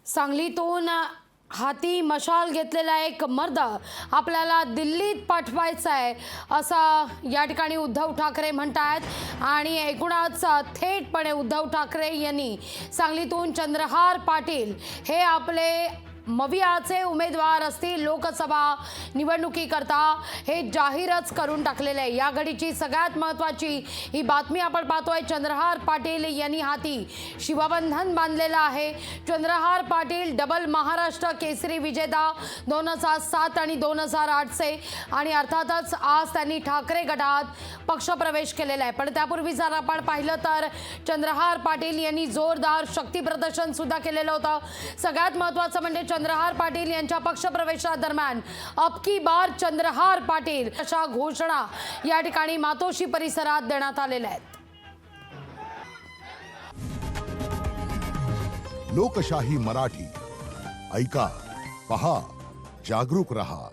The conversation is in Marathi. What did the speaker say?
सांगलीतून हाती मशाल घेतलेला एक मर्द आपल्याला दिल्लीत पाठवायचा आहे असं या ठिकाणी उद्धव ठाकरे म्हणतात। आणि एकूणच थेटपणे उद्धव ठाकरे यांनी सांगलीतून चंद्रहार पाटील हे आपले मवियाचे उमेदवार असतील लोकसभा निवडणुकीकरता हे जाहीरच करून टाकलेले आहे। या घडीची सगळ्यात महत्त्वाची ही बातमी आपण पाहतोय। चंद्रहार पाटील यांनी हाती शिवबंधन बांधलेलं आहे। चंद्रहार पाटील डबल महाराष्ट्र केसरी विजेता 2007 आणि 2008चे आणि अर्थातच आज त्यांनी ठाकरे गटात पक्षप्रवेश केलेला आहे। पण त्यापूर्वी जर आपण पाहिलं तर चंद्रहार पाटील यांनी जोरदार शक्ती प्रदर्शन सुद्धा केलेलं होतं। सगळ्यात महत्त्वाचं म्हणजे चंद्रहार पाटील यांच्या पक्षप्रवेशादरम्यान अब की बार चंद्रहार पाटील अशा घोषणा या ठिकाणी मातोश्री परिसरात देण्यात आलेल्या आहेत। लोकशाही मराठी ऐका, पहा, जागरूक रहा।